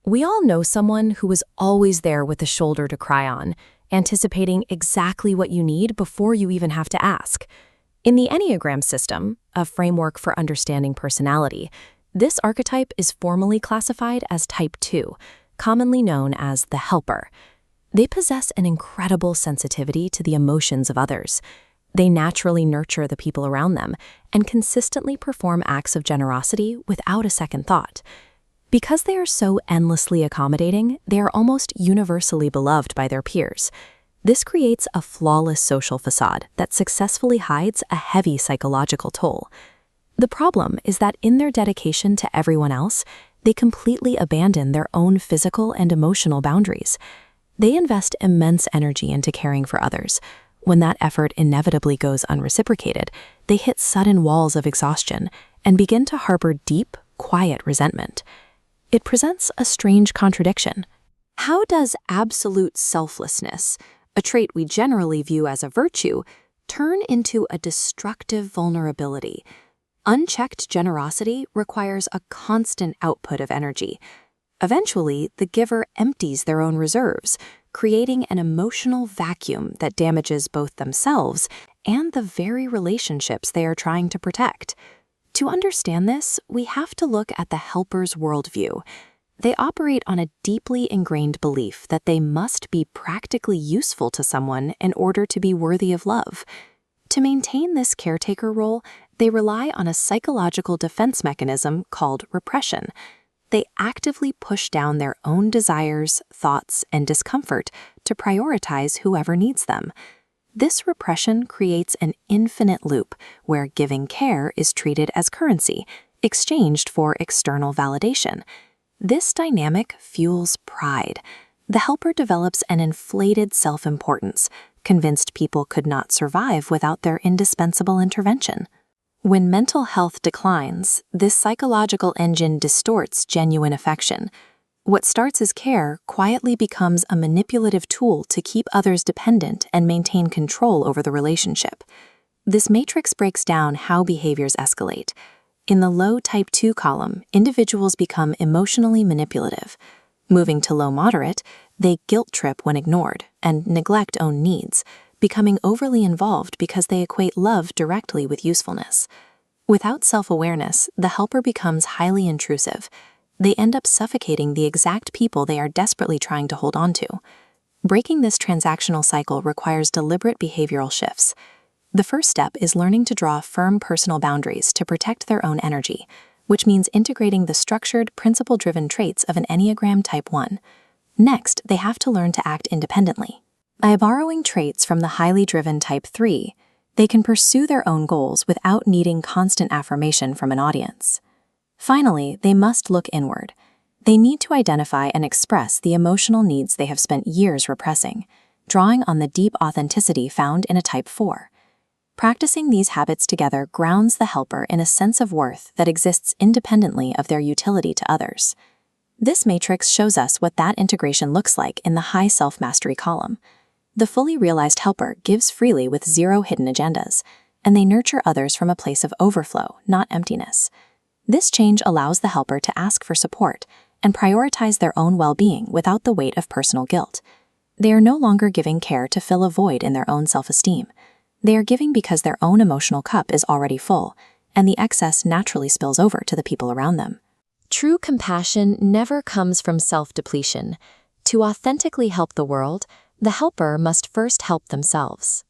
We all know someone who is always there with a shoulder to cry on, anticipating exactly what you need before you even have to ask. In the Enneagram system, a framework for understanding personality, this archetype is formally classified as Type 2, commonly known as the helper. They possess an incredible sensitivity to the emotions of others. They naturally nurture the people around them and consistently perform acts of generosity without a second thought. Because they are so endlessly accommodating, they are almost universally beloved by their peers. This creates a flawless social facade that successfully hides a heavy psychological toll. The problem is that in their dedication to everyone else, they completely abandon their own physical and emotional boundaries. They invest immense energy into caring for others. When that effort inevitably goes unreciprocated, they hit sudden walls of exhaustion and begin to harbor deep, quiet resentment. It presents a strange contradiction. How does absolute selflessness, a trait we generally view as a virtue, turn into a destructive vulnerability? Unchecked generosity requires a constant output of energy. Eventually, the giver empties their own reserves, creating an emotional vacuum that damages both themselves and the very relationships they are trying to protect. To understand this, we have to look at the helper's worldview. They operate on a deeply ingrained belief that they must be practically useful to someone in order to be worthy of love. To maintain this caretaker role, they rely on a psychological defense mechanism called repression. They actively push down their own desires, thoughts, and discomfort to prioritize whoever needs them. This repression creates an infinite loop where giving care is treated as currency, exchanged for external validation. This dynamic fuels pride. The helper develops an inflated self-importance, convinced people could not survive without their indispensable intervention. When mental health declines, this psychological engine distorts genuine affection. What starts as care quietly becomes a manipulative tool to keep others dependent and maintain control over the relationship. This matrix breaks down how behaviors escalate. In the low Type 2 column, individuals become emotionally manipulative. Moving to low moderate, they guilt trip when ignored and neglect own needs, becoming overly involved because they equate love directly with usefulness. Without self-awareness, the helper becomes highly intrusive. They end up suffocating the exact people they are desperately trying to hold on to. Breaking this transactional cycle requires deliberate behavioral shifts. The first step is learning to draw firm personal boundaries to protect their own energy, which means integrating the structured, principle-driven traits of an Enneagram Type 1. Next, they have to learn to act independently. By borrowing traits from the highly driven Type 3, they can pursue their own goals without needing constant affirmation from an audience. Finally, they must look inward. They need to identify and express the emotional needs they have spent years repressing, drawing on the deep authenticity found in a Type 4. Practicing these habits together grounds the helper in a sense of worth that exists independently of their utility to others. This matrix shows us what that integration looks like in the high self-mastery column. The fully realized helper gives freely with zero hidden agendas, and they nurture others from a place of overflow, not emptiness. This change allows the helper to ask for support and prioritize their own well-being without the weight of personal guilt. They are no longer giving care to fill a void in their own self-esteem. They are giving because their own emotional cup is already full, and the excess naturally spills over to the people around them. True compassion never comes from self-depletion. To authentically help the world, the helper must first help themselves.